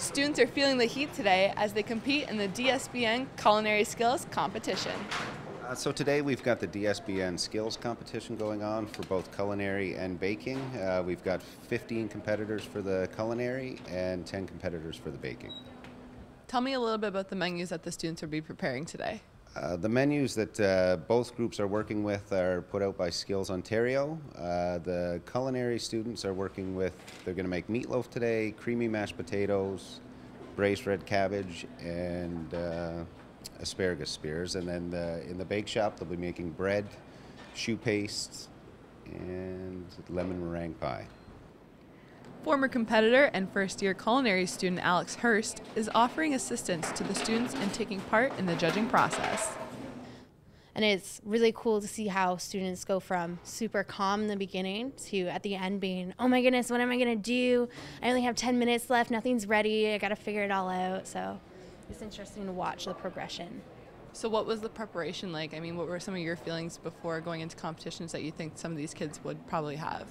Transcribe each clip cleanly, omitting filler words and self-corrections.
Students are feeling the heat today as they compete in the DSBN Culinary Skills Competition. So today we've got the DSBN Skills Competition going on for both culinary and baking. We've got 15 competitors for the culinary and 10 competitors for the baking. Tell me a little bit about the menus that the students will be preparing today. The menus that both groups are working with are put out by Skills Ontario. The culinary students are working with, they're going to make meatloaf today, creamy mashed potatoes, braised red cabbage, and asparagus spears. And then in the bake shop they'll be making bread, choux paste, and lemon meringue pie. Former competitor and first-year culinary student Alex Hurst is offering assistance to the students in taking part in the judging process. And it's really cool to see how students go from super calm in the beginning to at the end being, oh my goodness, what am I gonna do? I only have 10 minutes left, nothing's ready, I gotta figure it all out. So it's interesting to watch the progression. So what was the preparation like? I mean, what were some of your feelings before going into competitions that you think some of these kids would probably have?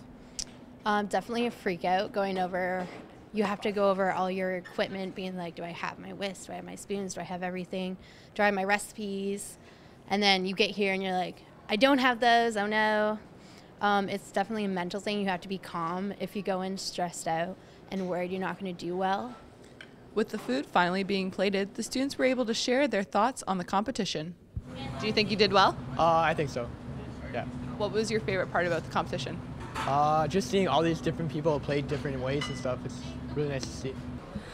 Definitely a freak out going over. You have to go over all your equipment, being like, do I have my whisk? Do I have my spoons? Do I have everything? Do I have my recipes? And then you get here and you're like, I don't have those, oh no. It's definitely a mental thing. You have to be calm. If you go in stressed out and worried you're not going to do well. With the food finally being plated, the students were able to share their thoughts on the competition. Do you think you did well? I think so, yeah. What was your favorite part about the competition? Just seeing all these different people play different ways and stuff, it's really nice to see.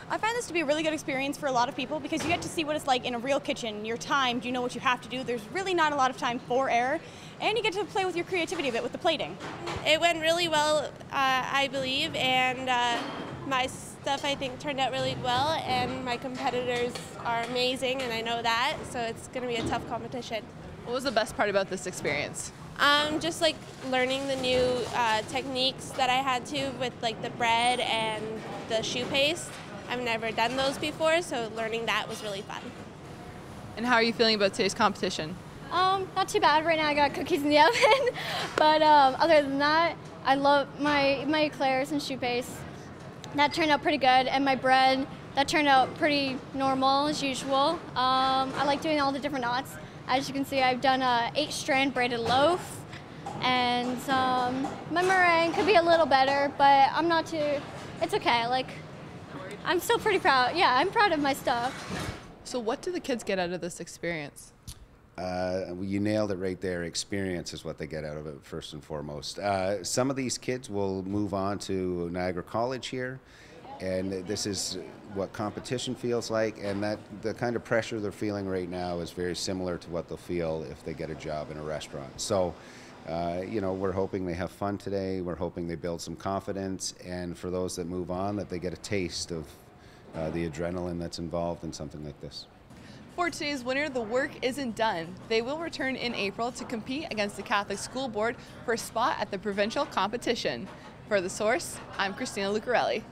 I find this to be a really good experience for a lot of people because you get to see what it's like in a real kitchen. You're timed, you know what you have to do. There's really not a lot of time for error, and you get to play with your creativity a bit with the plating. It went really well, I believe, and my stuff I think turned out really well, and my competitors are amazing, and I know that, so it's going to be a tough competition. What was the best part about this experience? Just like learning the new techniques that I had to with like the bread and the choux paste. I've never done those before, so learning that was really fun. And how are you feeling about today's competition? Not too bad. Right now I got cookies in the oven, but other than that, I love my eclairs and choux paste. That turned out pretty good, and my bread, that turned out pretty normal as usual. I like doing all the different knots. As you can see, I've done a 8-strand braided loaf, and my meringue could be a little better, but I'm not too, it's okay. Like, I'm still pretty proud. Yeah, I'm proud of my stuff. So what do the kids get out of this experience? You nailed it right there. Experience is what they get out of it, first and foremost. Some of these kids will move on to Niagara College here, and this is what competition feels like, and that the kind of pressure they're feeling right now is very similar to what they'll feel if they get a job in a restaurant. So, you know, we're hoping they have fun today. We're hoping they build some confidence, and for those that move on, that they get a taste of the adrenaline that's involved in something like this. For today's winner, the work isn't done. They will return in April to compete against the Catholic School Board for a spot at the provincial competition. For The Source, I'm Christina Lucarelli.